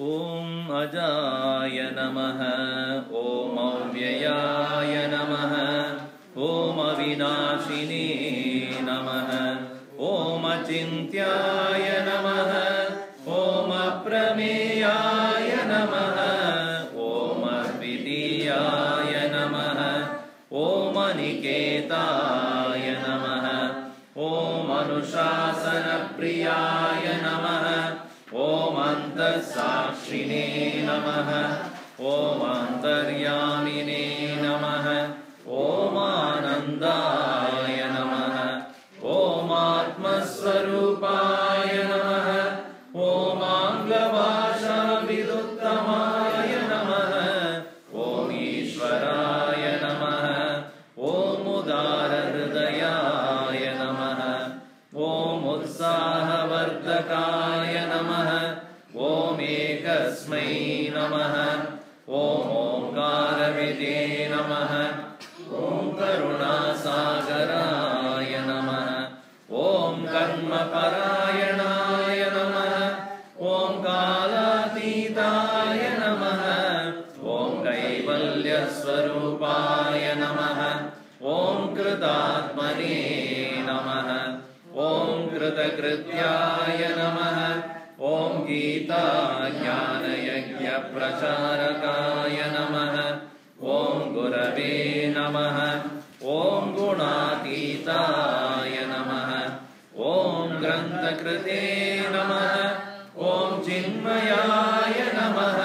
ॐ अजाय नमः ॐ अव्ययाय नमः ॐ अविनाशिने नमः ॐ अचिन्त्याय नमः ॐ अप्रमेयाय नमः ॐ अद्वितीयाय नमः ॐ अनिकेताय नमः ॐ अनुशासनप्रियाय नमः ॐ अन्तःसाक्षिणे नमः ॐ अन्तर्यामिने नमः ॐ आनन्दाय नमः ॐ आत्मस्वरूपाय नमः ॐ आङ्ग्लभाषाविदुत्तमाय नमः ॐ ईश्वराय नमः ॐ उदारहृदयाय नमः ॐ उत्साहवर्धकाय नमः ॐ एकस्मै नमः ॐ ओङ्कारविदे नमः ॐ करुणासागराय नमः ॐ कर्मपरायणाय नमः ॐ कालातीताय नमः ॐ कैवल्यस्वरूपाय नमः ॐ कृतात्मने नमः ॐ कृतकृत्याय नमः ॐ गीताज्ञानयज्ञप्रचारकाय नमः ॐ गुरवे नमः ॐ गुणातीताय नमः ॐ ग्रन्थकृते नमः ॐ चिन्मयाय नमः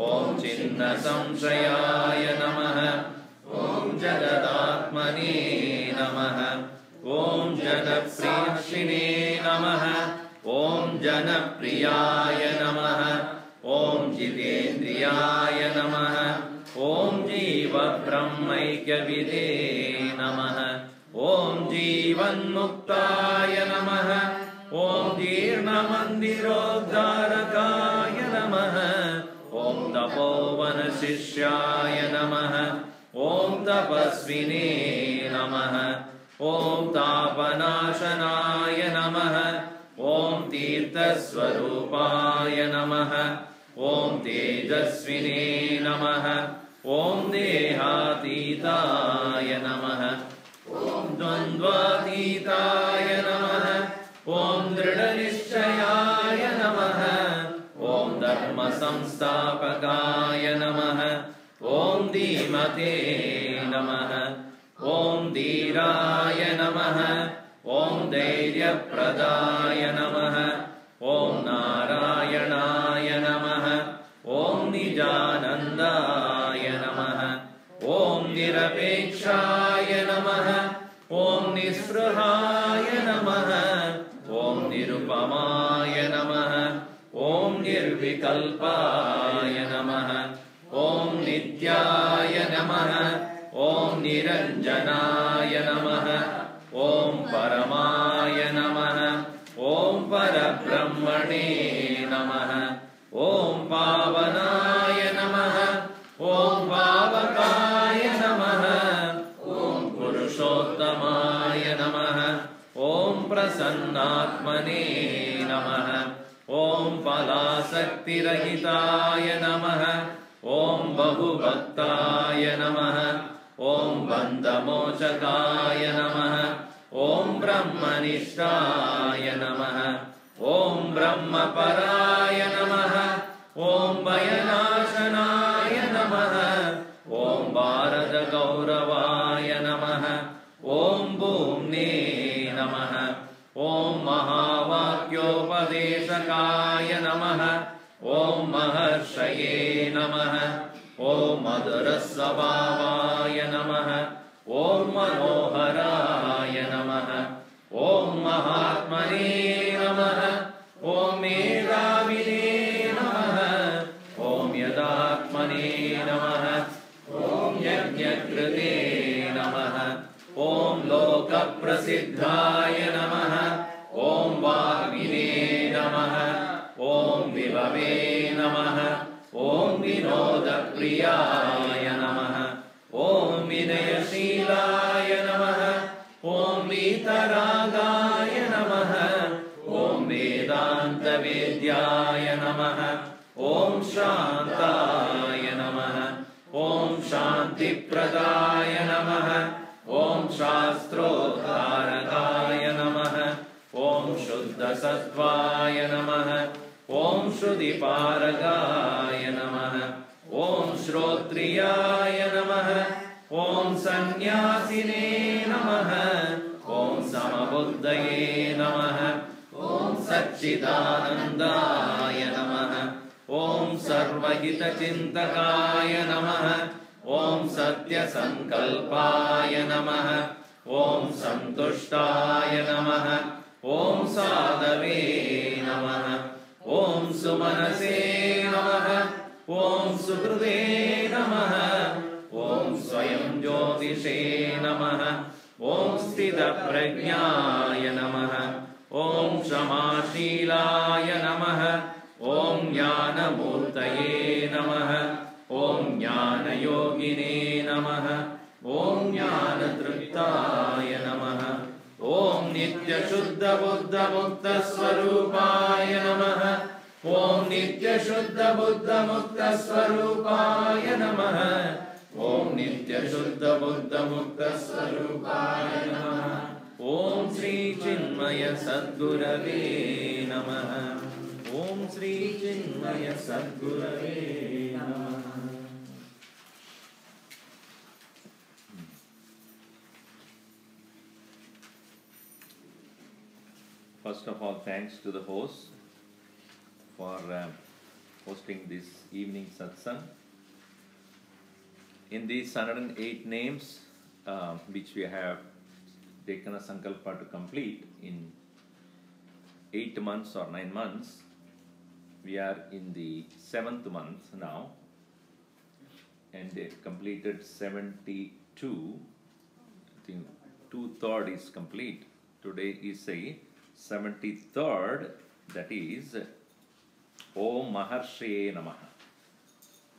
ॐ चिन्नसंशयाय नमः ॐ जगदात्मने नमः ॐ जनप्रियशिने नमः ॐ जनप्रियाय नमः ॐ जितेन्द्रियाय नमः ॐ जीवब्रह्मैक्यविदे नमः ॐ जीवन्मुक्ताय नमः ॐ जीर्णमन्दिरोद्धारकाय नमः ॐ तपोवनशिष्याय नमः ॐ तपस्विने नमः ॐ तापनाशनाय नमः ॐ तीर्थस्वरूपाय नमः ॐ तेजस्विने नमः ॐ देहातीताय नमः ॐ द्वन्द्वातीताय नमः ॐ दृढनिश्चयाय नमः ॐ धर्मसंस्थापकाय नमः ॐ धीमते नमः ॐ धीराय नमः ॐ धैर्यप्रदाय नमः ॐ नारायणाय नमः ॐ निजानन्दाय नमः ॐ निरपेक्षाय नमः ॐ निःस्पृहाय नमः ॐ निरुपमाय नमः ॐ निर्विकल्पाय नमः ॐ नित्याय नमः ॐ निरञ्जनाय नमः ॐ परमाय नमः ॐ परब्रह्मणे नमः ॐ पावनाय नमः ॐ पावकाय नमः ॐ पुरुषोत्तमाय नमः ॐ प्रसन्नात्मने नमः ॐ फलासक्तिरहिताय नमः ॐ बहुभक्ताय नमः ॐ बन्धमोचकाय नमः ॐ ब्रह्मनिष्ठाय नमः ॐ ब्रह्मपराय नमः ॐ भयनाशनाय नमः ॐ भारतगौरवाय नमः ॐ भूम्ने नमः ॐ महावाक्योपदेशकाय नमः ॐ महर्षये नमः ॐ मधुरस्वभावाय नमः ॐ मनोहराय नमः ॐ महात्मने नमः ॐ मेधाविने नमः ॐ यदात्मने नमः ॐ यज्ञकृते नमः ॐ लोकप्रसिद्धाय नमः ॐ वाग्विने नमः ॐ विभवे नमः ॐ विनोदप्रियाय नमः ॐ विनयशीलाय नमः ॐ वीतरागाय नमः ॐ वेदान्तवेद्याय नमः Om Shantaya Namah. Om Shanti Pradaya Namah. Om Shastrodharakaya Namah. Om Shuddha Sattvaya Namah. Om Shruti Paragaya Namah. Om Shrotriyaya Namah. Om Sannyasine Namah. Om Samabuddhaye Namah. Om Satchidanandaya Namah. Om Sarvahita Chintakaya Namah. Om Satya Sankalpaya Namah. Om Santushtaya Namah. Om Sadave Namah. Om Sumanase Namah. Om Sukrude Namah. Om Swayam Jyotishe Namah. Om Sthita Prajnaya Namah. Om Shamashilaya Namah. Om Jnana Murtaye Namah. Om Jnana Yogine Namah. Om Jnana Triptaya Namah. Om Nitya Shuddha Buddha Mukta Swarupaya Namah. Om Nitya Shuddha Buddha Mukta Swarupaya Namah. Om Nitya Shuddha Buddha Mukta Swarupaya Namah. Om Sri Chinmaya Sadgurave Namah. Om Sri Chinmaya Sadgurave Namah. First of all, thanks to the host for hosting this evening satsang. In these 108 names, which we have taken a sankalpa to complete in 8 months or 9 months, we are in the 7th month now, and they completed 72. I think 2/3 is complete. Today is a 73rd, that is Om Maharshaye Namah.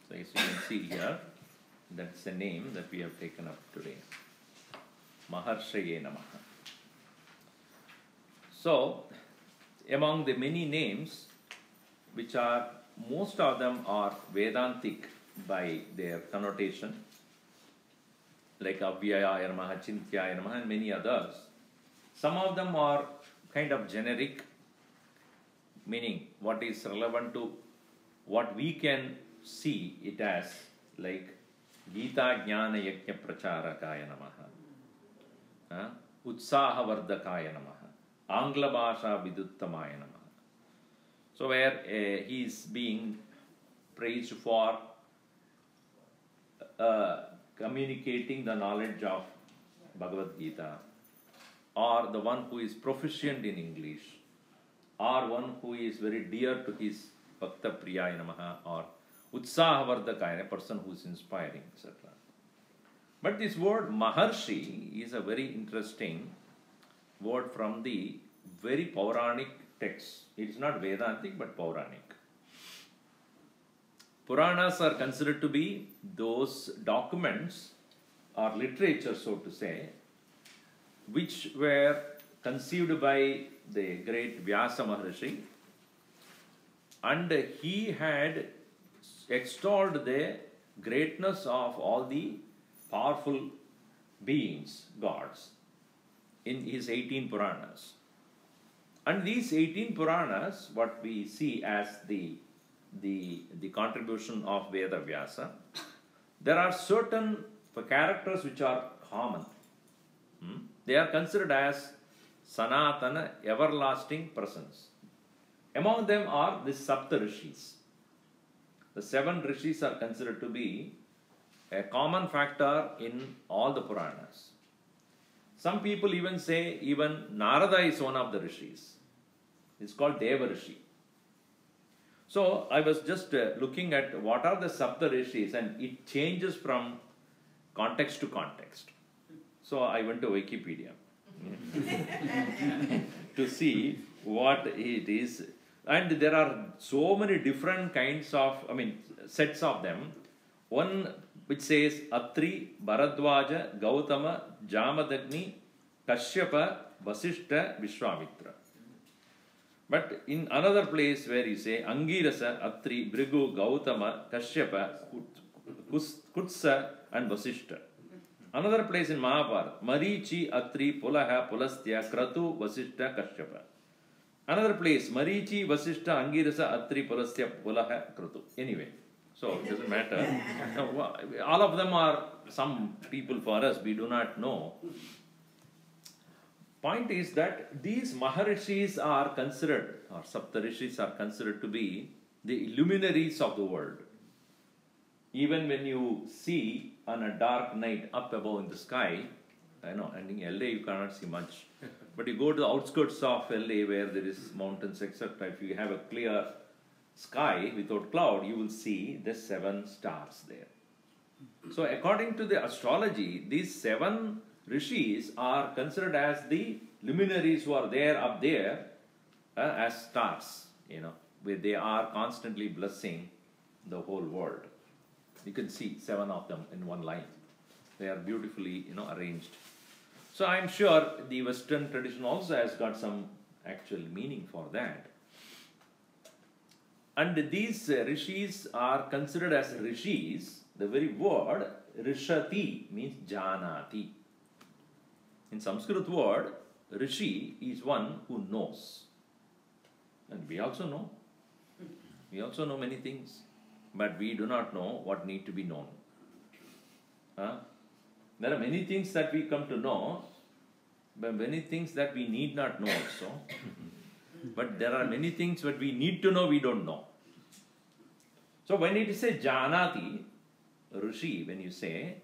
So as you can see here, that's the name that we have taken up today. Maharshaye Namah. So, among the many names, which are, most of them are Vedantic by their connotation, like Avyayaya Namah, Chintyaya Namah, and many others. Some of them are kind of generic, meaning what is relevant to what we can see it as, like Gita Jnana Yajna Pracharakaya Namaha, Utsaha Vardakaya Namaha, Angla Bhasha Viduttamaya Namaha. So where he is being praised for communicating the knowledge of Bhagavad Gita, or the one who is proficient in English, or one who is very dear to his Bhakta Priyaya Namaha, or Utsaha Vardakaya, a person who is inspiring, etc. But this word Maharshi is a very interesting word from the very Puranic text. It is not Vedantic but Puranic. Puranas are considered to be those documents or literature, so to say, which were conceived by the great Vyasa Maharshi, and he had extolled the greatness of all the powerful beings, gods, in his 18 Puranas. And these 18 Puranas, what we see as the contribution of Veda Vyasa, there are certain characters which are common. They are considered as Sanatana, everlasting presence. Among them are the Sapta Rishis. The 7 Rishis are considered to be a common factor in all the Puranas. Some people even say even Narada is one of the Rishis. It's called Deva Rishi. So I was just looking at what are the Sapta Rishis, and it changes from context to context. So I went to Wikipedia to see what it is. And there are so many different kinds of, sets of them. One which says Atri, Bharadwaja, Gautama, Jamadagni, Kashyapa, Vasishta, Vishwamitra. But in another place where you say Angirasa, Atri, Brigu, Gautama, Kashyapa, Kutsa and Vasishta. Another place in Mahabharata, Marichi, Atri, Pulaha, Pulastya, Kratu, Vasishta, Kashyapa. Another place, Marichi, Vasishta, Angirasa, Atri, Pulastya, Pulaha, Kratu. Anyway, so it doesn't matter. All of them are some people for us, we do not know. Point is that these Maharishis are considered, or Saptarishis are considered to be the luminaries of the world. Even when you see on a dark night up above in the sky, I know, and in LA you cannot see much, but you go to the outskirts of LA where there is mountains, etc. If you have a clear sky without cloud, you will see the 7 stars there. So according to the astrology, these 7 rishis are considered as the luminaries who are there up there as stars, where they are constantly blessing the whole world. You can see 7 of them in one line. They are beautifully, arranged. So I'm sure the Western tradition also has got some actual meaning for that. And these rishis are considered as rishis. The very word rishati means janati. In Sanskrit word, rishi is one who knows. And we also know. We also know many things. But we do not know what need to be known. There are many things that we come to know, but many things that we need not know also. But there are many things that we need to know, we don't know. So when it is a janati, rishi, when you say,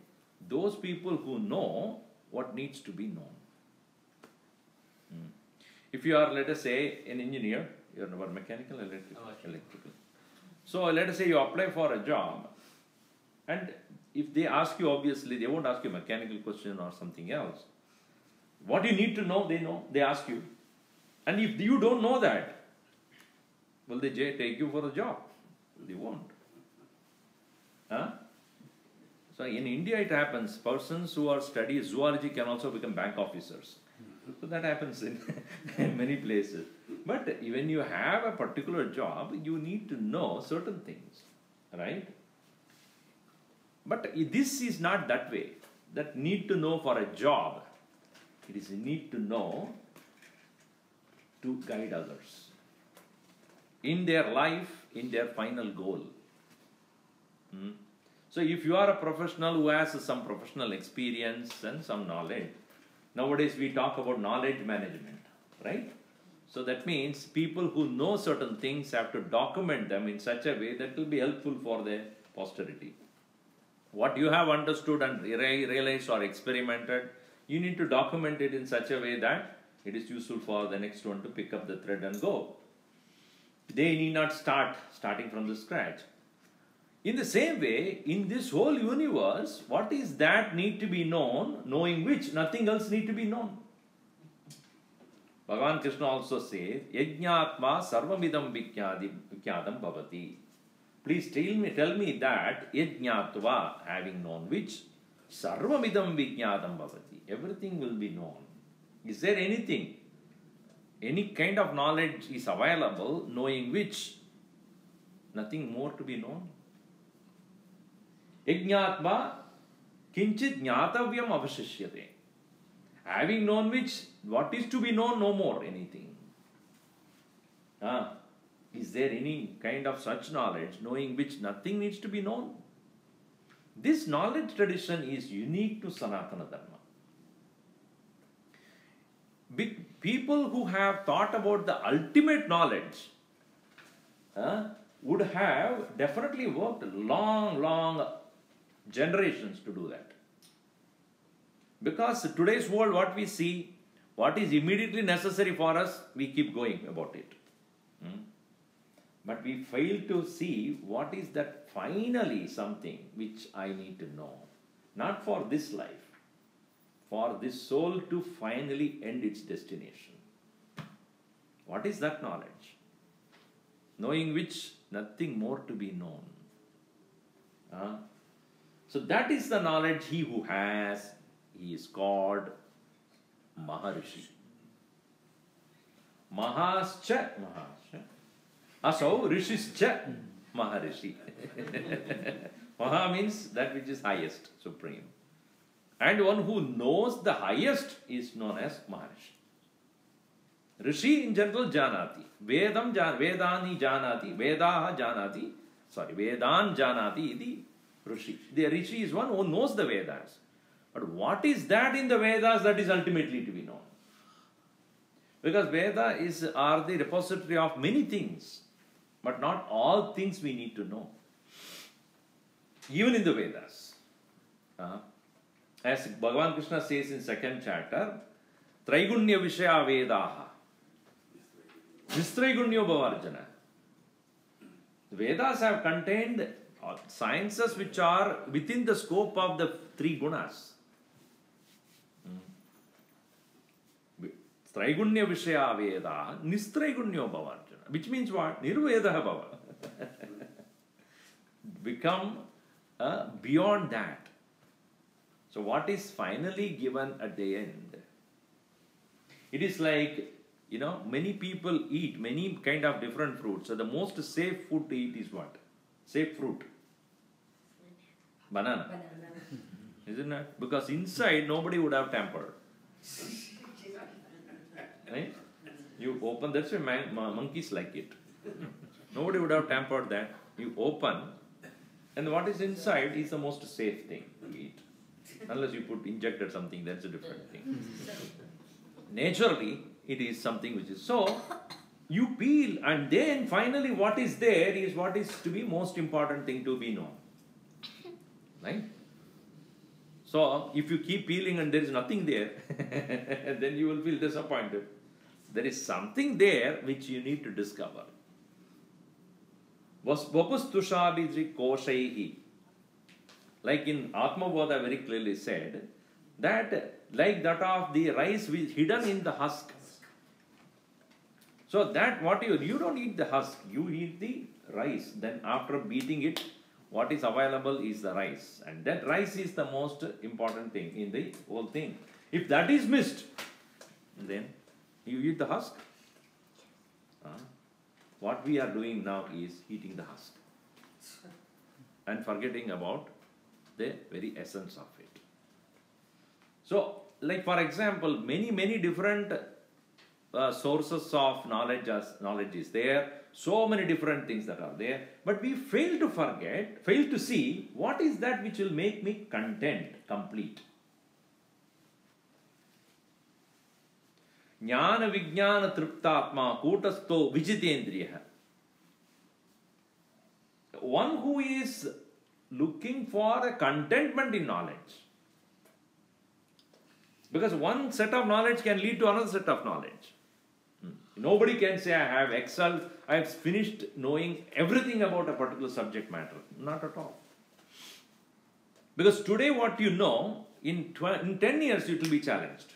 those people who know what needs to be known. If you are, let us say, an engineer, you are mechanical, electrical. So let us say you apply for a job, and if they ask you, obviously, they won't ask you a mechanical question or something else. What you need to know, they ask you. And if you don't know that, will they take you for the job? They won't. So in India it happens, persons who are studying zoology can also become bank officers. So that happens in many places. But when you have a particular job, you need to know certain things, right? But this is not that way. That need to know for a job. It is a need to know to guide others in their life, in their final goal. So if you are a professional who has some professional experience and some knowledge, nowadays we talk about knowledge management, right? So that means people who know certain things have to document them in such a way that will be helpful for their posterity. What you have understood and realized or experimented, you need to document it in such a way that it is useful for the next one to pick up the thread and go. They need not starting from the scratch. In the same way, in this whole universe, what is that need to be known, knowing which nothing else need to be known? Bhagavan Krishna also says, Yajñātmā sarvamidam vikyatam bhavati. Please tell me that Yajñātva, having known which, sarvamidam vikyatam bhavati. Everything will be known. Is there anything, any kind of knowledge is available, knowing which, nothing more to be known? Yajñātva kinchit jnātavyam avashishyate. Having known which, what is to be known, no more anything. Is there any kind of such knowledge, knowing which nothing needs to be known? This knowledge tradition is unique to Sanatana Dharma. People who have thought about the ultimate knowledge would have definitely worked long generations to do that. Because today's world, what we see, what is immediately necessary for us, we keep going about it. But we fail to see what is that finally something which I need to know. Not for this life, for this soul to finally end its destination. What is that knowledge? Knowing which, nothing more to be known. So that is the knowledge he who has, he is called Maharishi. Mahascha Maharsha. Asau Rishischa Maharishi. Maha means that which is highest, supreme. And one who knows the highest is known as Maharshi. Rishi in general janati. Vedani janati. Vedaha janati. Vedan janati iti Rishi. The Rishi is one who knows the Vedas. But what is that in the Vedas that is ultimately to be known? Because Veda are the repository of many things. But not all things we need to know. Even in the Vedas. As Bhagavan Krishna says in 2nd chapter, Traigunya Vishaya Vedaha. Nistraigunya Bhavarjana. The Vedas have contained sciences which are within the scope of the 3 gunas. Traigunya Vishaya Vedaha, Nistraigunya Bhavarjana. Which means what? Nirvedaha Bhava. Become beyond that. So what is finally given at the end? It is like, many people eat many kind of different fruits. So the most safe food to eat is what? Safe fruit. Banana. Isn't it? Because inside nobody would have tampered. Right? You open, that's why monkeys like it. Nobody would have tampered that. You open, and what is inside is the most safe thing to eat. Unless you injected something, that's a different thing. Naturally, it is something which is so. You peel, and then finally what is there is what is to be most important thing to be known. Right? So, if you keep peeling and there is nothing there, then you will feel disappointed. There is something there which you need to discover. Vapustushabhidri koshaihi. Like in Atma Bodha very clearly said, that like that of the rice hidden in the husk. So that what you don't eat the husk, you eat the rice. Then after beating it, what is available is the rice. And that rice is the most important thing in the whole thing. If that is missed, then you eat the husk. What we are doing now is eating the husk. And forgetting about the very essence of it. So, like for example, many different sources of knowledge is there. So many different things that are there. But we fail to see what is that which will make me content, complete. Jnana Vijnana Triptatma Kutasto Vijitendriya. One who is looking for a contentment in knowledge. Because one set of knowledge can lead to another set of knowledge. Nobody can say, I have excelled, I have finished knowing everything about a particular subject matter. Not at all. Because today what you know, in 10 years it will be challenged.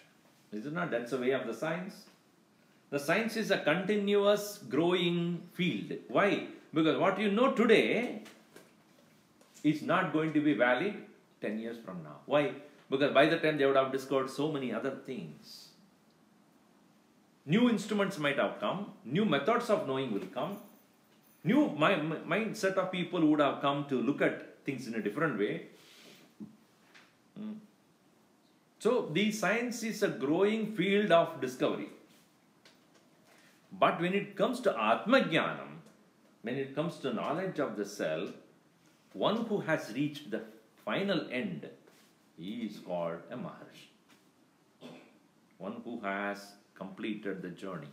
Is it not? That's the way of the science. The science is a continuous growing field. Why? Because what you know today is not going to be valid 10 years from now. Why? Because by the time they would have discovered so many other things. New instruments might have come, new methods of knowing will come, new mindset of people would have come to look at things in a different way. So, the science is a growing field of discovery. But when it comes to Atma Jnanam, when it comes to knowledge of the self, one who has reached the final end, he is called a Maharshi. One who has completed the journey.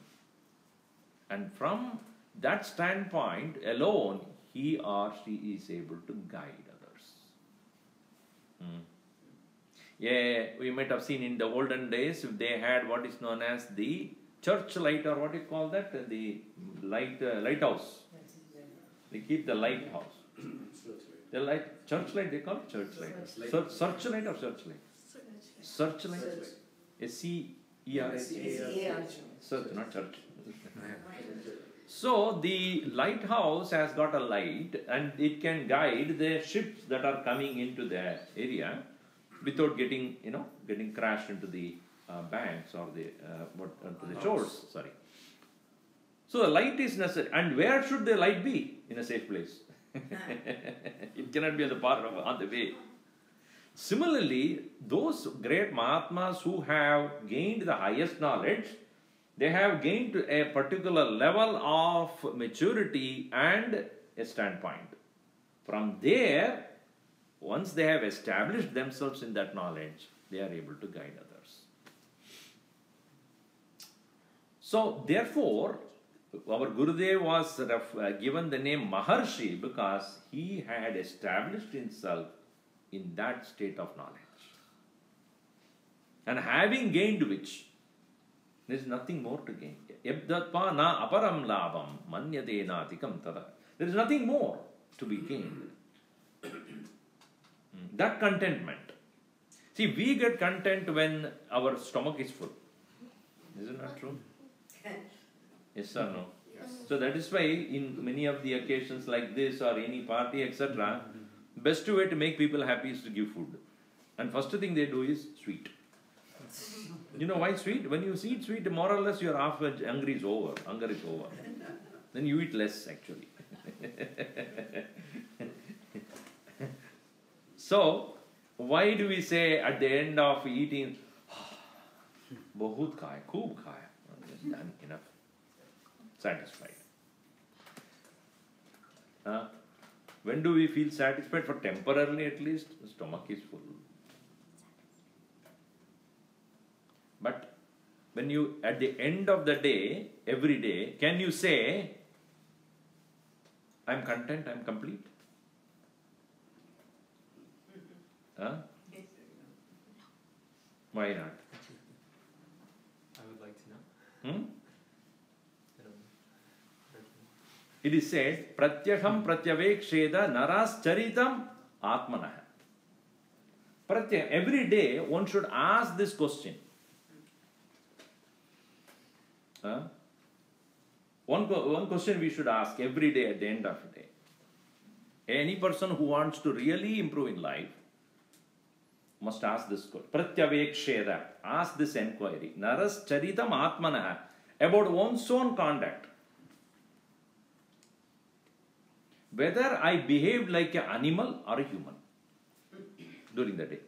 And from that standpoint alone, he or she is able to guide others. Yeah, we might have seen in the olden days, they had what is known as the church light, or what do you call that? The lighthouse. They keep the lighthouse. The light, church light, they call it church light. Searchlight or searchlight? Searchlight. S-C-E-R-H. Search, not church. So the lighthouse has got a light and it can guide the ships that are coming into the area without getting crashed into the banks or the shores. Sorry. So the light is necessary. And where should the light be? In a safe place. It cannot be on the way. Similarly, those great Mahatmas who have gained the highest knowledge, they have gained to a particular level of maturity and a standpoint. From there, once they have established themselves in that knowledge, they are able to guide others. So, therefore, our Gurudev was given the name Maharshaye because he had established himself in that state of knowledge. And having gained which, there is nothing more to gain. Yabdatpa na aparam labam manyade natikam tada. There is nothing more to be gained. That contentment. See, we get content when our stomach is full. Isn't that true? Yes or no? Yes. So that is why in many of the occasions like this or any party, etc., best way to make people happy is to give food. And first thing they do is sweet. You know why sweet? When you eat sweet, more or less your half hunger is over. Then you eat less actually. So, why do we say at the end of eating, bahut khaya, khoob khaya, done enough, satisfied. When do we feel satisfied? For temporarily at least, the stomach is full. But when you, at the end of the day, every day, can you say, I'm content, I'm complete? Why not? I would like to know. It is said, Pratyaham pratyaveksheda naras charitam atmanah. Every day one should ask this question. One question we should ask every day at the end of the day. Any person who wants to really improve in life must ask this question. Pratyaveksheda. Ask this enquiry. Naras charitam atmanah. About one's own conduct. Whether I behaved like an animal or a human during the day.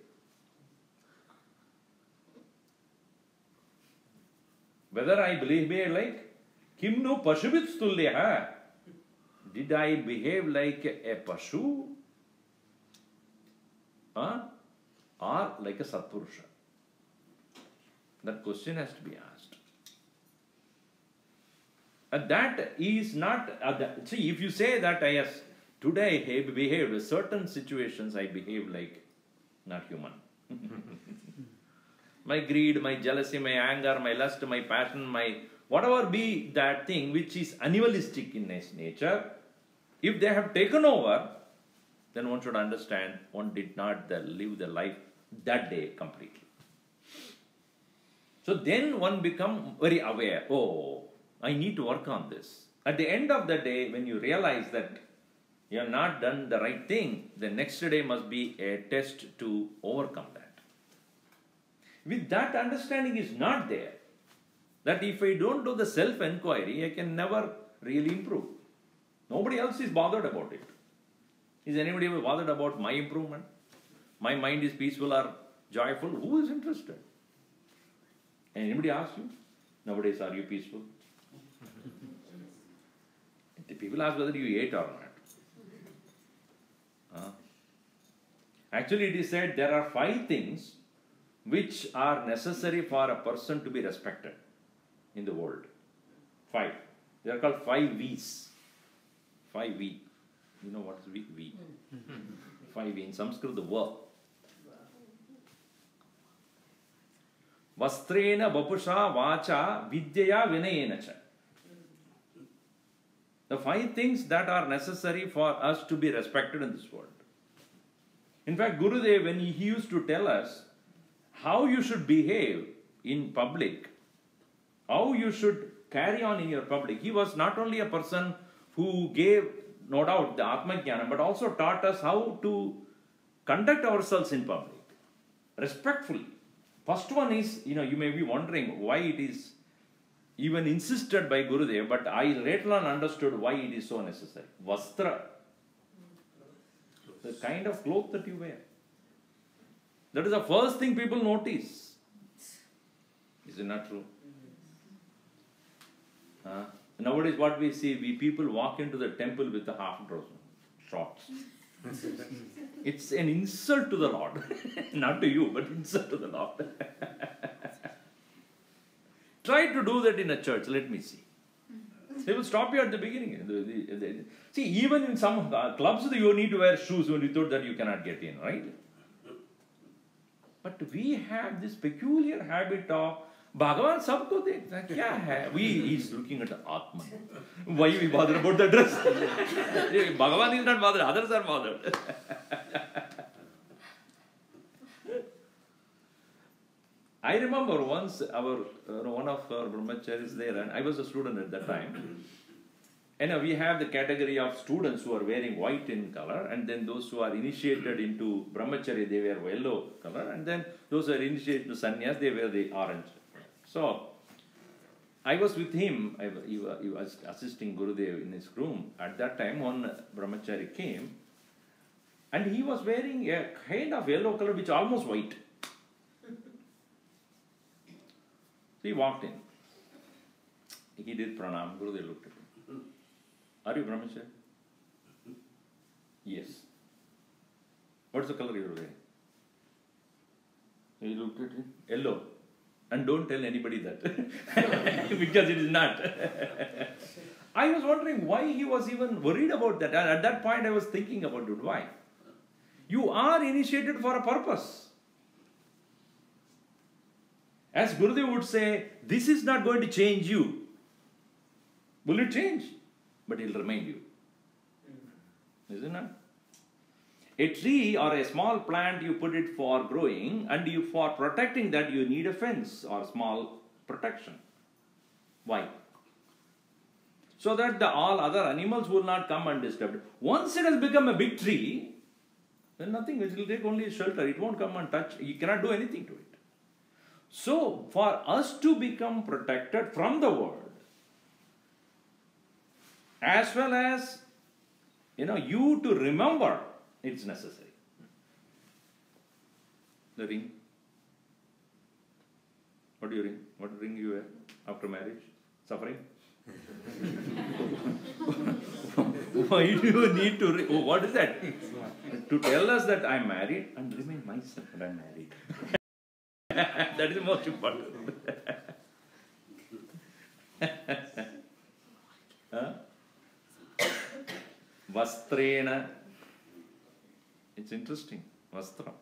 Whether I behaved like Kimnu Pashubit Stulyaha. Did I behave like a Pashu? Or like a Satpurusha? That question has to be asked. And that is not, see, if you say that, yes, today I behaved in certain situations, I behave like not human. My greed, my jealousy, my anger, my lust, my passion, my whatever be that thing which is animalistic in its nature, if they have taken over, then one should understand one did not live the life that day completely. So then one become very aware, oh, I need to work on this. At the end of the day, when you realize that you have not done the right thing, the next day must be a test to overcome that. With that understanding is not there, that if I don't do the self-enquiry, I can never really improve. Nobody else is bothered about it. Is anybody ever bothered about my improvement? My mind is peaceful or joyful? Who is interested? And anybody asks you? Nowadays, are you peaceful? The people ask whether you ate or not. Actually, it is said there are 5 things which are necessary for a person to be respected in the world. 5. They are called 5 V's. 5 V. You know what is V? V. 5 V. In Sanskrit, the verb. Vastrena, Vapusha, Vacha, Vidyaya, Vinayena cha. The 5 things that are necessary for us to be respected in this world. In fact, Gurudev, when he used to tell us how you should behave in public, how you should carry on in your public, he was not only a person who gave, no doubt, the Atma Jnana, but also taught us how to conduct ourselves in public, respectfully. First one is, you may be wondering why it is even insisted by Gurudev, but I later on understood why it is so necessary. Vastra, the kind of cloth that you wear. That is the first thing people notice. Is it not true? Nowadays what we see, people walk into the temple with a half dress, shorts. It's an insult to the Lord. Not to you, but insult to the Lord. Try to do that in a church, let me see. They will stop you at the beginning. See, even in some clubs, you need to wear shoes when without that you cannot get in, right? But we have this peculiar habit of Bhagavan sabko dekhta kya hai? He is looking at Atman. Why we bother about the dress? Bhagavan is not bothered, others are bothered. I remember once one of our brahmacharis there, and I was a student at that time. And we have the category of students who are wearing white in color, and then those who are initiated into brahmacharya, they wear yellow color, and then those who are initiated to sannyas, they wear the orange. So, I was with him, he was assisting Gurudev in his room. At that time, one brahmachari came, and he was wearing a kind of yellow color which is almost white. He walked in. He did pranam. Gurudev looked at him. Are you brahmachari? Yes. What's the color you are wearing? He looked at him. Yellow. And don't tell anybody that. Because it is not. I was wondering why he was even worried about that. And at that point I was thinking about it. Why? You are initiated for a purpose. As Gurudev would say, this is not going to change you. Will it change? But it will remind you. Isn't it? A tree or a small plant, you put it for growing, and you for protecting that you need a fence or small protection. Why? So that all other animals will not come and disturb it. Once it has become a big tree, then nothing, it will take only shelter. It won't come and touch. You cannot do anything to it. So, for us to become protected from the world, as well as, you to remember, it's necessary. The ring. What do you ring? What ring you wear after marriage? Suffering? Why do you need to ring? Oh, what is that? To tell us that I'm married and remind myself that I'm married. That is the most important. Vastrena. It's interesting. Vastra.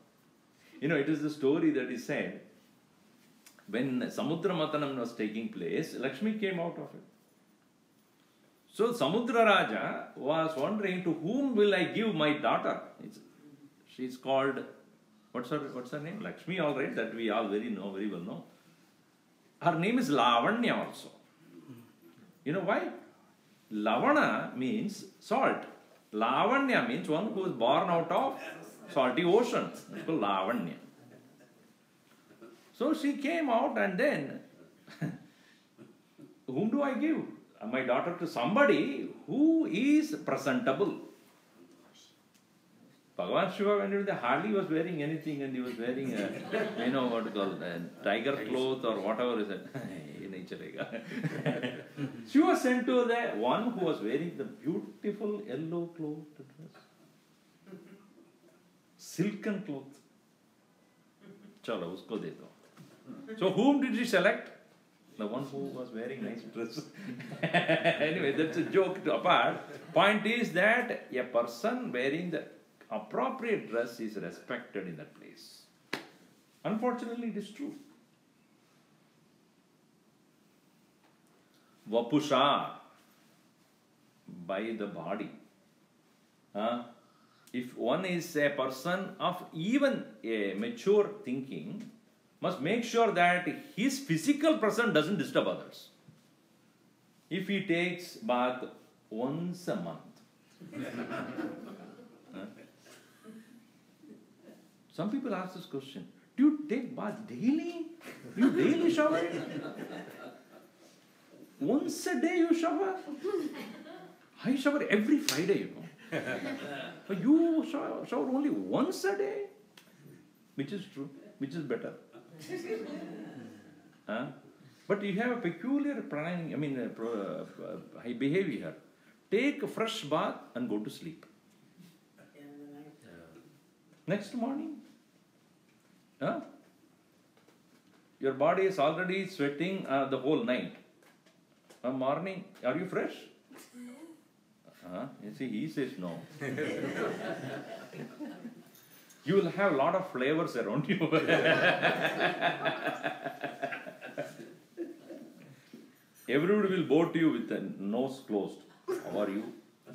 It is the story that is said when Samudra Matanam was taking place, Lakshmi came out of it. So Samudra Raja was wondering, to whom will I give my daughter? She's called, what's her name? Lakshmi, all right, that we all very well know. Her name is Lavanya also. You know why? Lavana means salt. Lavanya means one who is born out of salty ocean. It's called Lavanya. So she came out, and then, whom do I give? My daughter to somebody who is presentable. Bhagavan Shiva, when he was there, hardly was wearing anything, and he was wearing a, tiger cloth or whatever is it. She was sent to the one who was wearing the beautiful yellow cloth dress. Silken cloth. Chalo, usko de do. So whom did she select? The one who was wearing nice dress. Anyway, that's a joke apart. Point is that a person wearing the appropriate dress is respected in that place. Unfortunately, it is true. Vapusha, by the body. If one is a person of even a mature thinking, must make sure that his physical presence doesn't disturb others. If he takes bath once a month. Some people ask this question, do you take bath daily? Do you daily shower? Once a day you shower? I shower every Friday, But you shower only once a day? Which is true? Which is better? But you have a peculiar behavior. Take a fresh bath and go to sleep. Next morning, your body is already sweating the whole night. Morning, are you fresh? You see, he says no. You will have a lot of flavors around you. Everybody will bow to you with the nose closed. How are you?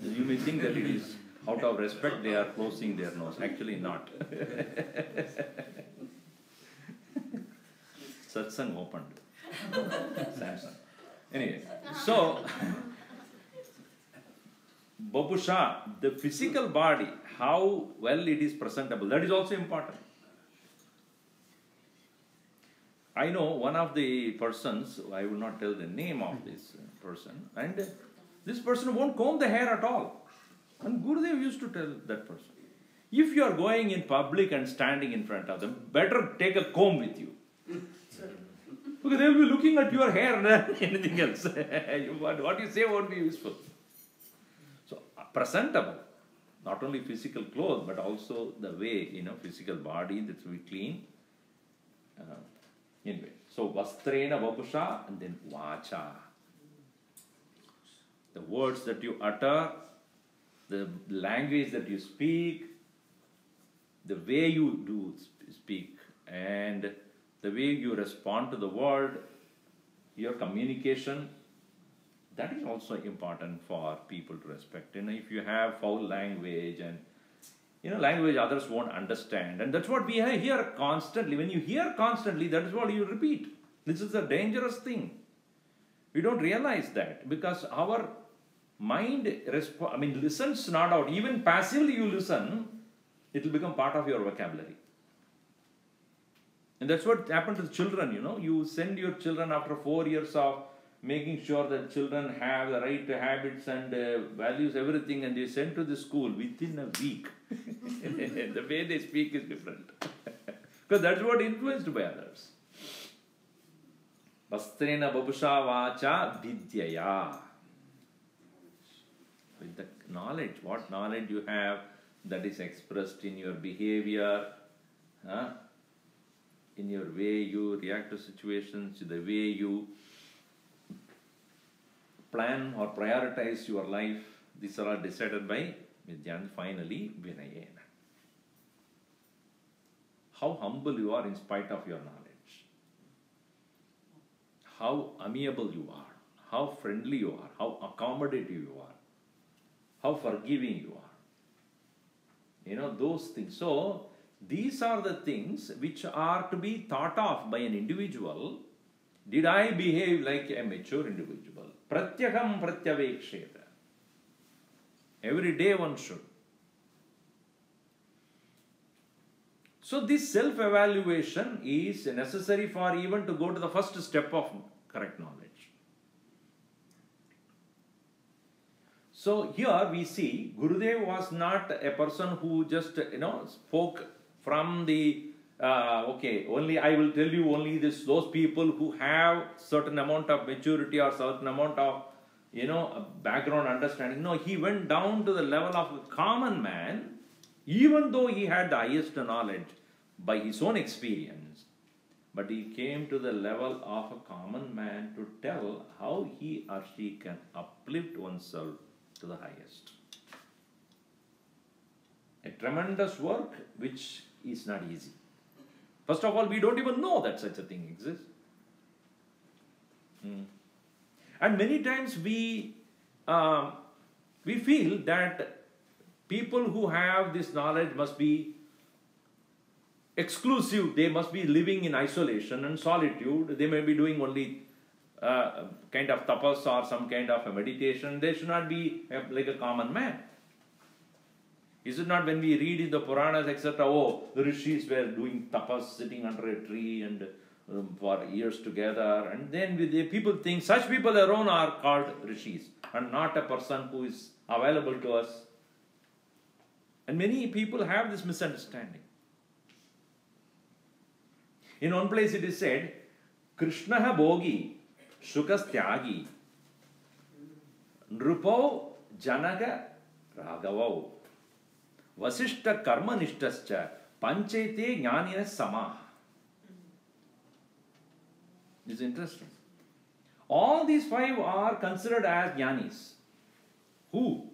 You may think that it is out of respect they are closing their nose. Actually not. Satsang opened. Samsung. Anyway, so Babusha, the physical body, how well it is presentable, that is also important. I know one of the persons, I will not tell the name of this person, and this person won't comb the hair at all. And Gurudev used to tell that person, if you are going in public and standing in front of them, better take a comb with you. Because they will be looking at your hair than anything else. What you say won't be useful. So, presentable, not only physical clothes, but also the way, physical body that we clean. Anyway, so Vastrena Vapusha and then Vacha. The words that you utter, the language that you speak, the way you do speak, and the way you respond to the world, your communication, that is also important for people to respect. If you have foul language and language others won't understand, and that's what we hear constantly. When you hear constantly, that is what you repeat. This is a dangerous thing. We don't realize that because our mind listens not out. Even passively you listen, it will become part of your vocabulary. And that's what happened to the children, You send your children after 4 years of making sure that children have the right habits and values, everything, and they send to the school within a week. The way they speak is different. Because that's what influenced by others. Vastrena babusha vacha vidyaya. With the knowledge, what knowledge you have, that is expressed in your behavior, in your way you react to situations, the way you plan or prioritize your life. These are all decided by Vidya, and finally Vinayena. How humble you are in spite of your knowledge. How amiable you are. How friendly you are. How accommodative you are. How forgiving you are. Those things. So, these are the things which are to be thought of by an individual. Did I behave like a mature individual? Pratyaham pratyaveksheta. Every day one should. So this self-evaluation is necessary for even to go to the first step of correct knowledge. So here we see Gurudev was not a person who just spoke from the only I will tell you only those people who have certain amount of maturity or certain amount of background understanding. No, he went down to the level of a common man, even though he had the highest knowledge by his own experience. But he came to the level of a common man to tell how he or she can uplift oneself to the highest. A tremendous work which is not easy. First of all, we don't even know that such a thing exists. And many times we feel that people who have this knowledge must be exclusive. They must be living in isolation and solitude. They may be doing only kind of tapas or some kind of a meditation. They should not be like a common man. Is it not when we read in the Puranas, etc., the rishis were doing tapas, sitting under a tree and for years together, and then with the people think such people alone are called rishis and not a person who is available to us. And many people have this misunderstanding. In one place it is said, Krishna bhogi, Shukas tyagi, Nrupo Janaga Ragavau, Vasishta karma nishtascha, Panchete jnanina samah. This is interesting. All these five are considered as jnanis. Who?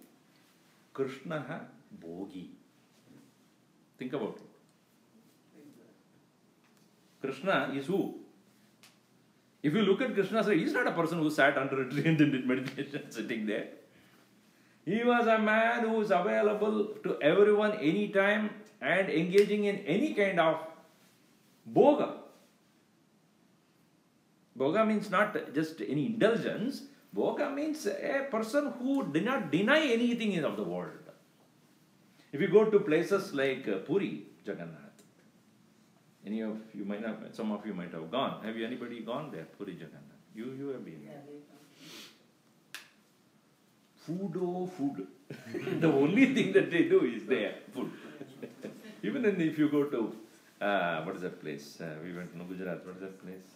Krishna bhogi. Think about it. Krishna is who? If you look at Krishna, he is not a person who sat under a tree and did meditation sitting there. He was a man who is available to everyone anytime and engaging in any kind of bhoga. Bhoga means not just any indulgence. Bhoga means a person who did not deny anything of the world. If you go to places like Puri, Jagannath, any of you might have, some of you might have gone. Have you anybody gone there, Puri Jagannath? You have been. Food. The only thing that they do is there, food. Even if you go to, what is that place? We went to Gujarat, what is that place?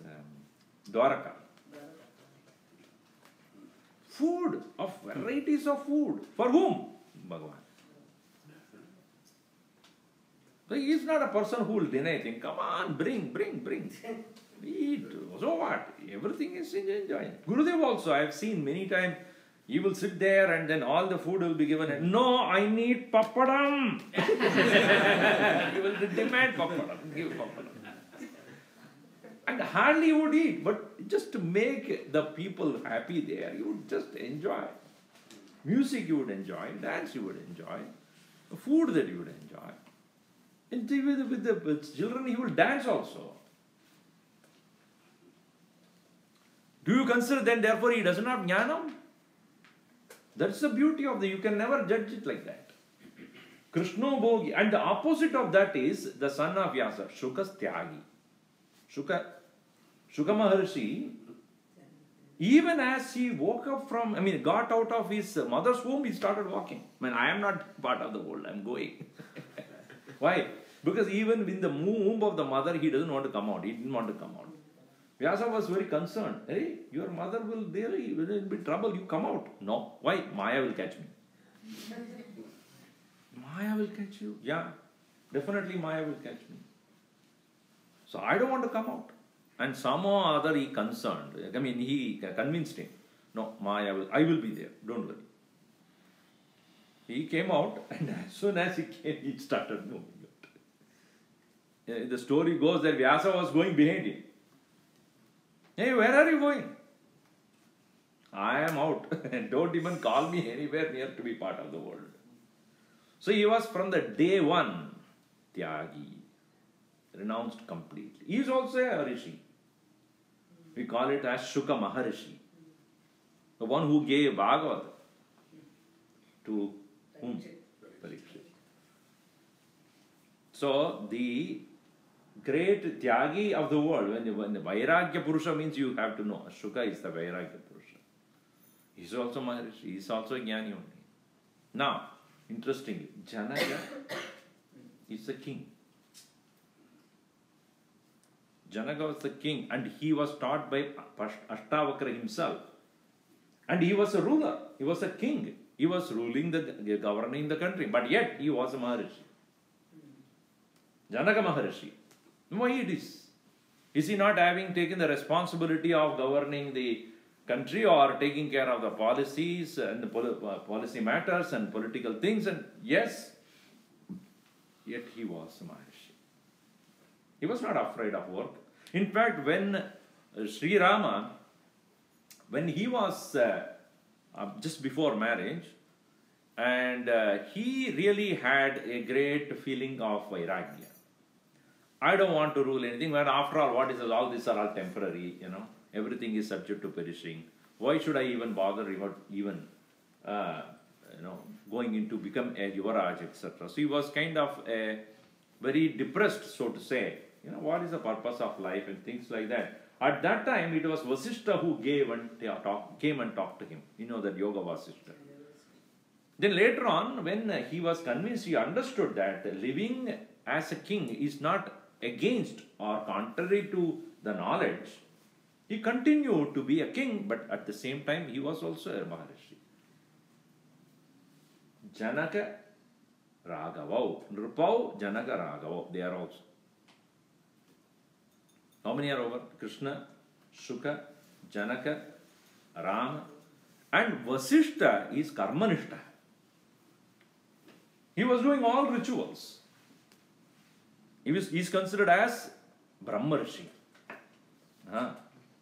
Dwaraka. Food, of varieties of food. For whom? Bhagavan. So he is not a person who will deny anything. Come on, bring. Eat. So what? Everything is enjoying. Gurudev also, I have seen many times, he will sit there and then all the food will be given. No, I need papadam. He will demand papadam. Give papadam. And hardly you would eat, but just to make the people happy there, you would just enjoy. Music you would enjoy, dance you would enjoy, food that you would enjoy. And with the children, he will dance also. Do you consider then, therefore, he doesn't have jnanam? That's the beauty of you can never judge it like that. Krishna bhogi. And the opposite of that is the son of Vyasa, Shukas tyagi. Shuka Maharshi, even as he woke up from, got out of his mother's womb, he started walking. I am not part of the world, I am going. Why? Because even in the womb of the mother, he doesn't want to come out. He didn't want to come out. Vyasa was very concerned. Hey, your mother will be in trouble. You come out. No. Why? Maya will catch me. Maya will catch you? Yeah. Definitely Maya will catch me. So I don't want to come out. And somehow or other he concerned. He convinced him. No, Maya I will be there. Don't worry. He came out, and as soon as he came, he started moving out. The story goes that Vyasa was going behind him. Hey, where are you going? I am out. Don't even call me anywhere near to be part of the world. So he was from the day one, Tyagi, renounced completely. He is also a rishi. We call it as Shuka Maharshi, the one who gave Bhagavad to whom? Parikshit. So the great Tyagi of the world, when the Vairagya Purusha means you have to know, Shuka is the Vairagya Purusha. He is also Maharshi, he is also a Jnani only. Now, interestingly, Janaka is the king. Janaka was the king, and he was taught by Ashtavakra himself. And he was a ruler, he was a king. He was ruling governing the country, but yet he was a Maharshi. Janaka Maharshi. Why it is? Is he not having taken the responsibility of governing the country or taking care of the policies and the policy matters and political things? And yes, yet he was a Maharshi. He was not afraid of work. In fact, when Sri Rama, when he was just before marriage, and he really had a great feeling of Vairagya. I don't want to rule anything, but after all, what is all these are all temporary, everything is subject to perishing. Why should I even bother even going into become a Yuvaraj, etc. So he was kind of a very depressed, so to say, what is the purpose of life and things like that. At that time, it was Vasishtha who came and talked to him. That Yoga Vasishtha. Then later on, when he was convinced, he understood that living as a king is not against or contrary to the knowledge. He continued to be a king, but at the same time, he was also a Maharshi. Janaka Raghavau. Nrupau, Janaka Raghavau. They are also. How many are over? Krishna, Shuka, Janaka, Rama, and Vasishtha is Karmanishta. He was doing all rituals. He is considered as Brahmarshi.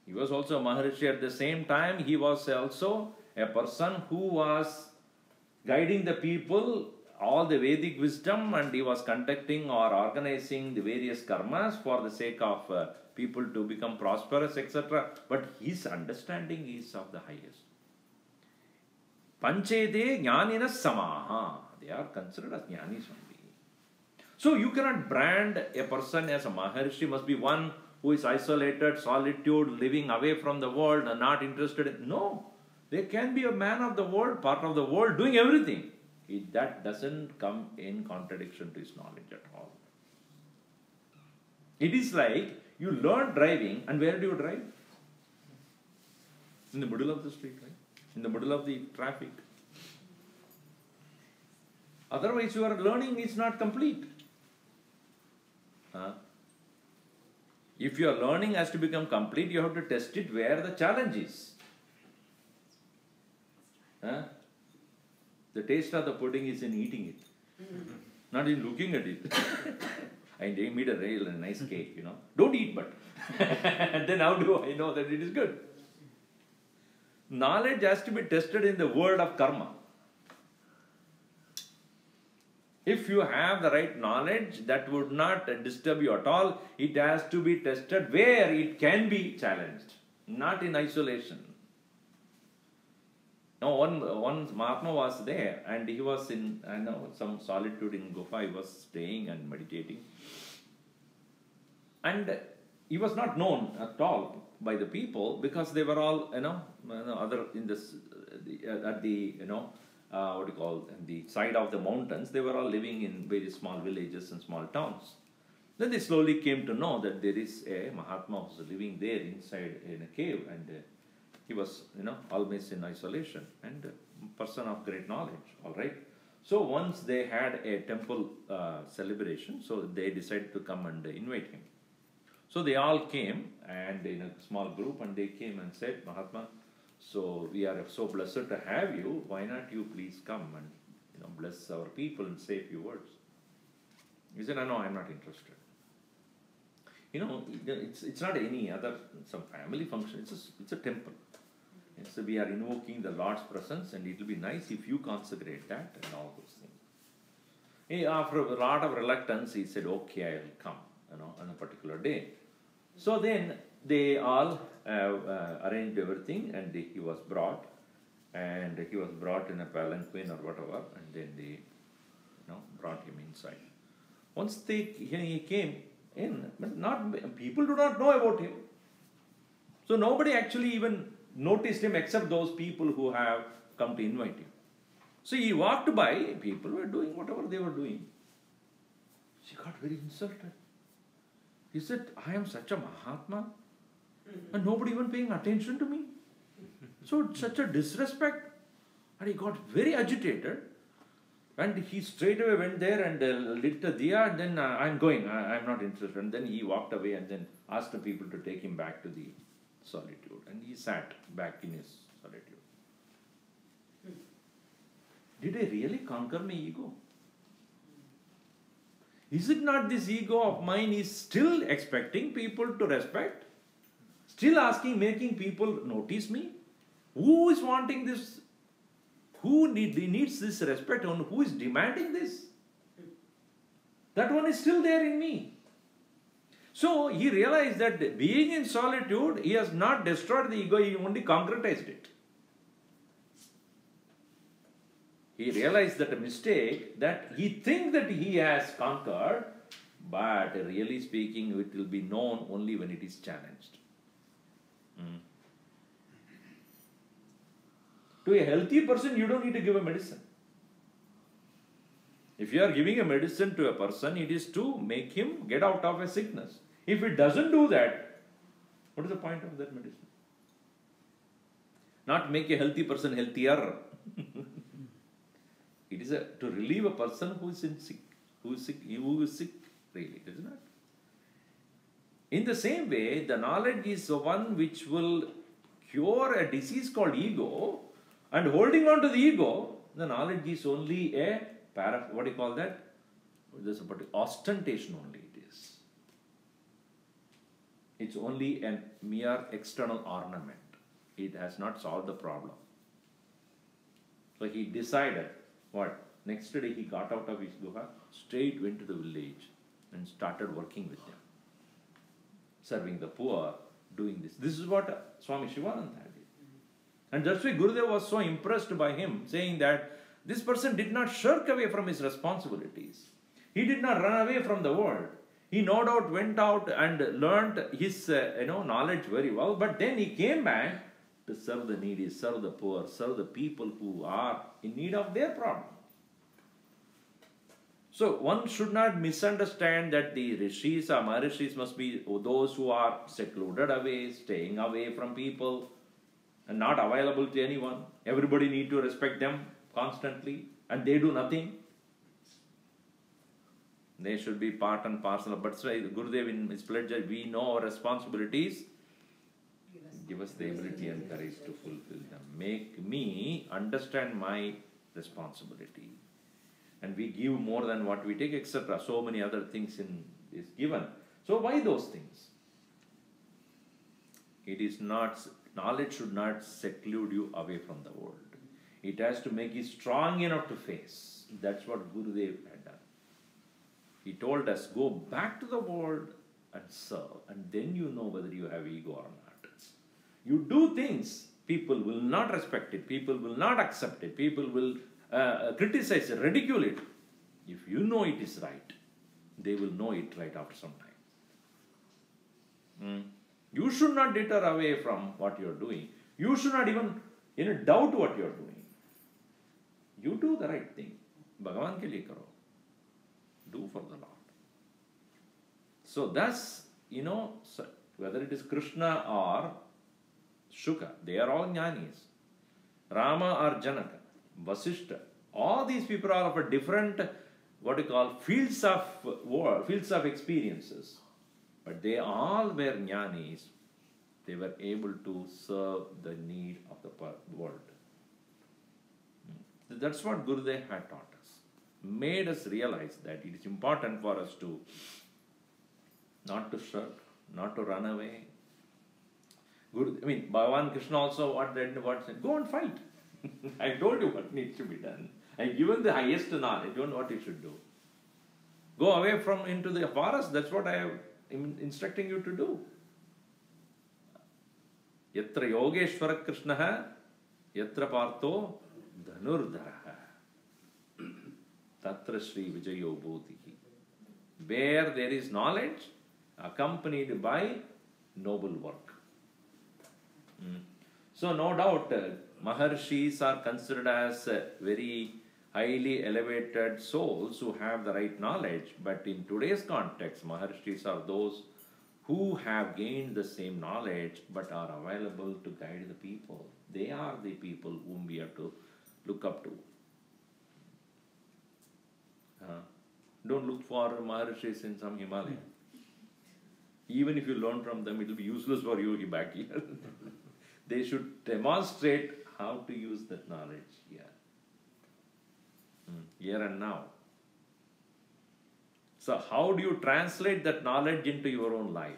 He was also a Maharshi at the same time. He was also a person who was guiding the people, all the Vedic wisdom, and he was conducting or organizing the various karmas for the sake of people to become prosperous, etc. But his understanding is of the highest. Panchede jnanina samaha. They are considered as jnanis only. So you cannot brand a person as a Maharshi, must be one who is isolated, solitude, living away from the world and not interested in. No. They can be a man of the world, part of the world, doing everything. That doesn't come in contradiction to his knowledge at all. It is like you learn driving, and where do you drive? In the middle of the street, right? In the middle of the traffic. Otherwise, your learning is not complete. If your learning has to become complete, you have to test it where the challenge is. The taste of the pudding is in eating it, not in looking at it. I made a real nice cake, Don't eat, but. And then how do I know that it is good? Knowledge has to be tested in the world of karma. If you have the right knowledge, that would not disturb you at all. It has to be tested where it can be challenged, not in isolation. Now, one Mahatma was there, and he was in, some solitude in Gufa. He was staying and meditating. And he was not known at all by the people because they were all, other in this, at the, the side of the mountains. They were all living in very small villages and small towns. Then they slowly came to know that there is a Mahatma who was living there inside in a cave, and he was, always in isolation and a person of great knowledge, all right. So once they had a temple celebration, so they decided to come and invite him. So they all came, and in a small group, and they came and said, Mahatma, so we are so blessed to have you. Why not you please come and bless our people and say a few words? He said, no, I'm not interested. It's not any other some family function. It's a temple. So we are invoking the Lord's presence, and it will be nice if you consecrate that and all those things. After a lot of reluctance, he said, okay, I will come, on a particular day. So then they all arranged everything, and he was brought, and he was brought in a palanquin or whatever, and then they, brought him inside. Once he came in, but people do not know about him. So nobody actually even noticed him except those people who have come to invite him. So he walked by, people were doing whatever they were doing. She got very insulted. He said, I am such a Mahatma, and nobody even paying attention to me. So such a disrespect. And he got very agitated, and he straight away went there and lit a diya, and then I'm going, I'm not interested. And then he walked away and then asked the people to take him back to the solitude, and he sat back in his solitude. Did I really conquer my ego? Is it not this ego of mine is still expecting people to respect? Still making people notice me? Who is wanting this? Who needs this respect, and who is demanding this? That one is still there in me. So he realized that being in solitude, he has not destroyed the ego, he only concretized it. He realized that a mistake, that he thinks that he has conquered, But really speaking, it will be known only when it is challenged. To a healthy person, you don't need to give a medicine. If you are giving a medicine to a person, it is to make him get out of a sickness. If it doesn't do that, what is the point of that medicine? Not make a healthy person healthier. It is to relieve a person who is sick, who is sick, really, isn't it? In the same way, the knowledge is the one which will cure a disease called ego, and holding on to the ego, the knowledge is only a what do you call that? There's about ostentation only it is. It's only a mere external ornament. It has not solved the problem. So he decided, what? Next day he got out of his guha, straight went to the village and started working with them. Serving the poor, doing this. This is what Swami Ishwaranandaji did. And that's why Gurudev was so impressed by him, saying that this person did not shirk away from his responsibilities. He did not run away from the world. He no doubt went out and learned his knowledge very well, but then he came back to serve the needy, serve the poor, serve the people who are in need of their problem. So one should not misunderstand that the rishis or maharishis must be those who are secluded away, staying away from people and not available to anyone. Everybody need to respect them constantly and they do nothing. They should be part and parcel of, but Gurudev in his pledge, we know our responsibilities. Give us the ability and courage to fulfill them. Make me understand my responsibility. And we give more than what we take, etc. So many other things is given. So why those things? It is not, knowledge should not seclude you away from the world. It has to make you strong enough to face. That's what Gurudev had done. He told us, go back to the world and serve, and then you know whether you have ego or not. You do things, people will not respect it, people will not accept it, people will criticize it, ridicule it. If you know it is right, they will know it right after some time. You should not deter away from what you are doing. You should not even doubt what you are doing. You do the right thing. Bhagavan ke liye karo. Do for the Lord. So thus, whether it is Krishna or Shuka, they are all jnanis. Rama or Janaka, Vasishta, all these people are of a different, fields of experiences. But they all were jnanis. They were able to serve the need of the world. That's what Gurudev had taught us. Made us realize that it is important for us to not to shirk, not to run away. Bhagavan Krishna also what said? Go and fight. I told you what needs to be done. I have given the highest knowledge on what you should do. Go away into the forest. That's what I am instructing you to do. Yatra Yogeshwara Krishnaha, Yatra Partho Dhanurdharaha, Tatra Shri Vijayo Bodhihi. Where there is knowledge accompanied by noble work. So no doubt, Maharshis are considered as very highly elevated souls who have the right knowledge, but in today's context, Maharshis are those who have gained the same knowledge but are available to guide the people. They are the people whom we have to look up to. Don't look for Maharshis in some Himalaya. Even if you learn from them, it will be useless for you back here. They should demonstrate how to use that knowledge here and now. So how do you translate that knowledge into your own life?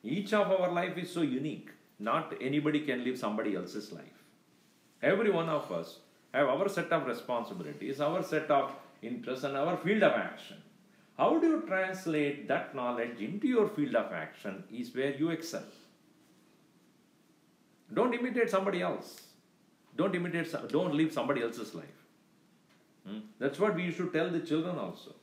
Each of our life is so unique. Not anybody can live somebody else's life. Every one of us have our set of responsibilities, our set of interests and our field of action. How do you translate that knowledge into your field of action is where you excel. Don't imitate somebody else. Don't live somebody else's life. That's what we should tell the children also.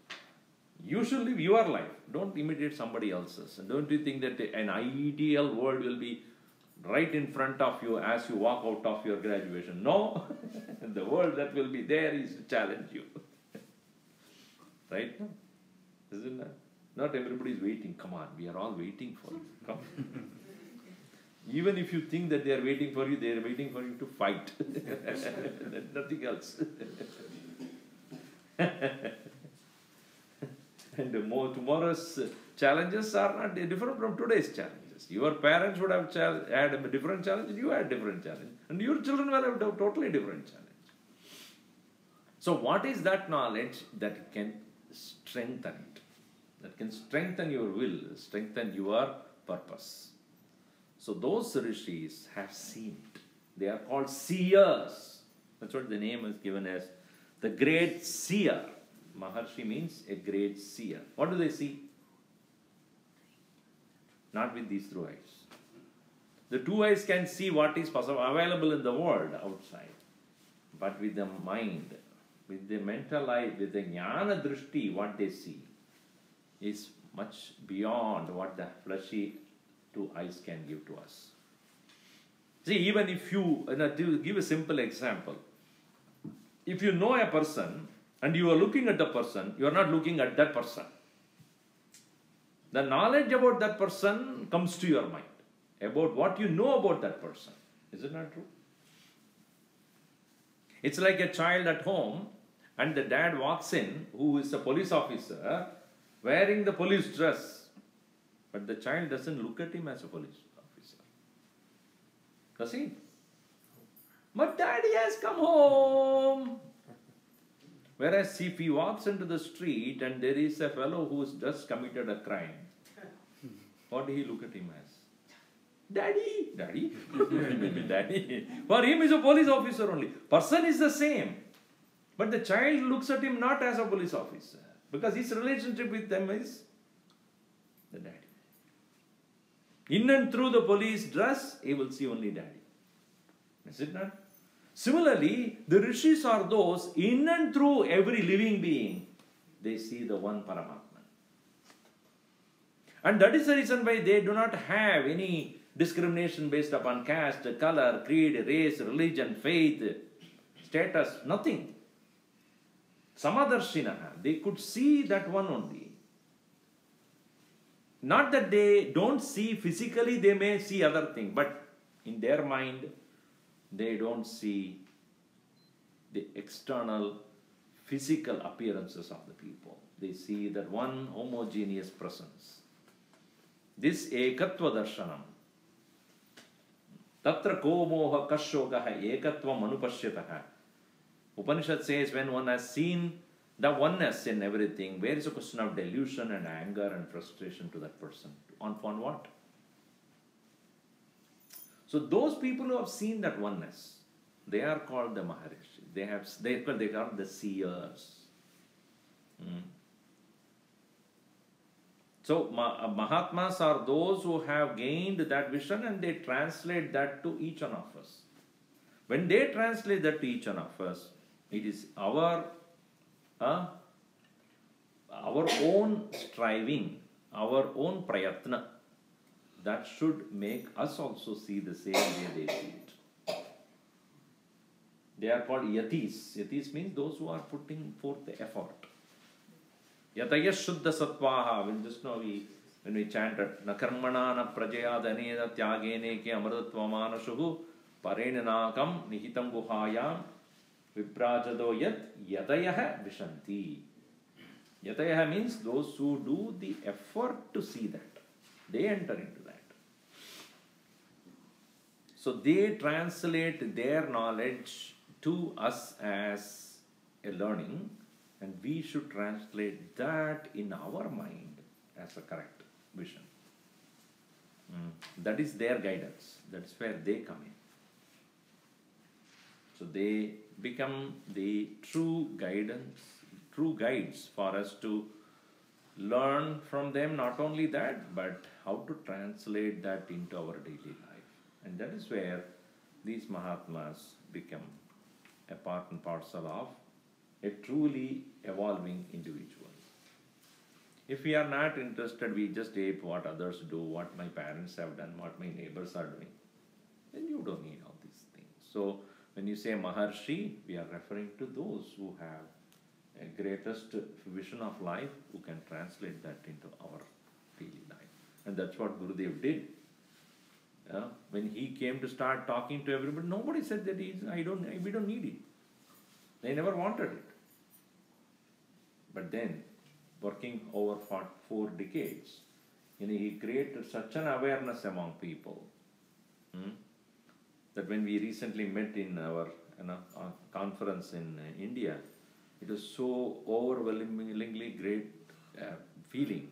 You should live your life. Don't imitate somebody else's. And don't you think that an ideal world will be right in front of you as you walk out of your graduation? No. The world that will be there is to challenge you. Right? Isn't it? Not everybody is waiting. Come on, we are all waiting for you. Come. Even if you think that they are waiting for you, they are waiting for you to fight. Nothing else. And tomorrow's challenges are not different from today's challenges. Your parents would have had a different challenge, and you had a different challenge. And your children will have a totally different challenge. So what is that knowledge that can strengthen it? That can strengthen your will, strengthen your purpose. So those rishis have seen it. They are called seers. That's what the name is given as the great seer. Maharshi means a great seer. What do they see? Not with these two eyes. The two eyes can see what is possible, available in the world outside. But with the mind, with the mental eye, with the jnana drishti, what they see is much beyond what the fleshy two eyes can give to us. See, even if you, to give a simple example, if you know a person and you are looking at the person, you are not looking at that person. The knowledge about that person comes to your mind, about what you know about that person. Is it not true? It's like a child at home and the dad walks in, who is a police officer, wearing the police dress. But the child doesn't look at him as a police officer. Does he? But daddy has come home. Whereas if he walks into the street and there is a fellow who has just committed a crime, what do he look at him as? Daddy. Daddy? Maybe daddy. For him is a police officer only. Person is the same. But the child looks at him not as a police officer. Because his relationship with them is the daddy. In and through the police dress, he will see only daddy. Is it not? Similarly, the rishis are those, in and through every living being, they see the one Paramatman. And that is the reason why they do not have any discrimination based upon caste, color, creed, race, religion, faith, status, nothing. Samadarshinaha, they could see that one only. Not that they don't see physically, they may see other things, but in their mind, they don't see the external physical appearances of the people. They see that one homogeneous presence. This ekatva darshanam. Tatra ko moha kashogaha ekatvam anupashyataha. Upanishad says when one has seen the oneness in everything, where is a question of delusion and anger and frustration to that person? On what? So those people who have seen that oneness, they are called the Maharishi. They are the seers. So Mahatmas are those who have gained that vision and they translate that to each one of us. When they translate that to each one of us, it is our own striving, our own prayatna, that should make us also see the same way they see it. They are called yatis. Yatis means those who are putting forth the effort. Yataya shuddha sattvaha. Just now when we chanted, na karmana na prajaya dhanena tyagene ke amrutatva manashuhu parenanakam nihitam guhayam viprajado yat yatayaha vishanti. Yatayaha means those who do the effort to see that. They enter into that. So they translate their knowledge to us as a learning, and we should translate that in our mind as a correct vision. That is their guidance. That's where they come in. So they become the true guidance, true guides for us to learn from them. Not only that, but how to translate that into our daily life. And that is where these Mahatmas become a part and parcel of a truly evolving individual. If we are not interested, we just ape what others do, what my parents have done, what my neighbors are doing, then you don't need all these things. So when you say Maharshi, we are referring to those who have a greatest vision of life, who can translate that into our daily life. And that's what Gurudev did. When he came to start talking to everybody, nobody said that we don't need it. They never wanted it. But then, working over 4 decades, he created such an awareness among people that when we recently met in our conference in India, it was so overwhelmingly great feeling.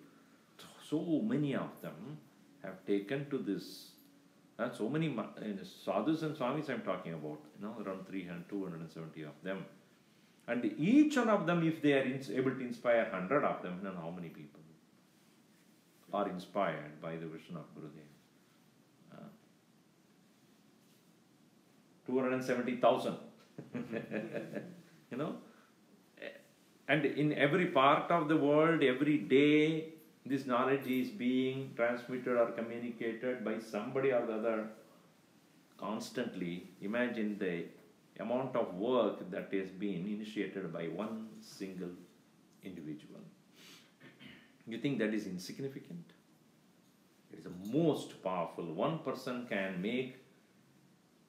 So many of them have taken to this. So many sadhus and swamis I'm talking about, around 270 of them. And each one of them, if they are able to inspire 100 of them, then how many people are inspired by the vision of Gurudev? 270,000. And in every part of the world, every day, this knowledge is being transmitted or communicated by somebody or the other constantly. Imagine the amount of work that is being initiated by one single individual. You think that is insignificant? It is the most powerful. One person can make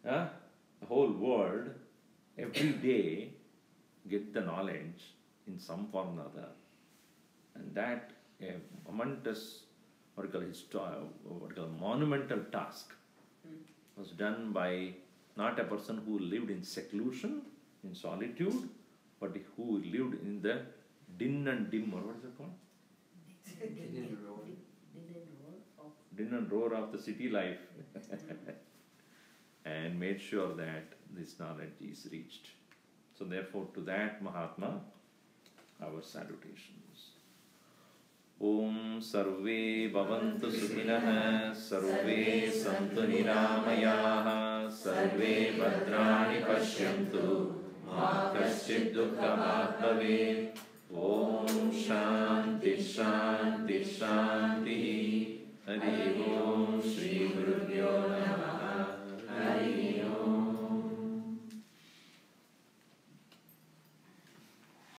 the whole world every day get the knowledge in some form or other. And that a momentous, monumental task was done by not a person who lived in seclusion, in solitude, but who lived in the din and dim, or what is it called? Din and roar of the city life. And made sure that this knowledge is reached. So therefore, to that Mahatma, our salutations. Om Sarve Bhavantu Sukhinah, Sarve Santu Niramayaha, Sarve Bhadrani Pashyantu, Ma Kaschid Dukkha Bhaveet. Om Shanti Shanti Shanti. Hari Om.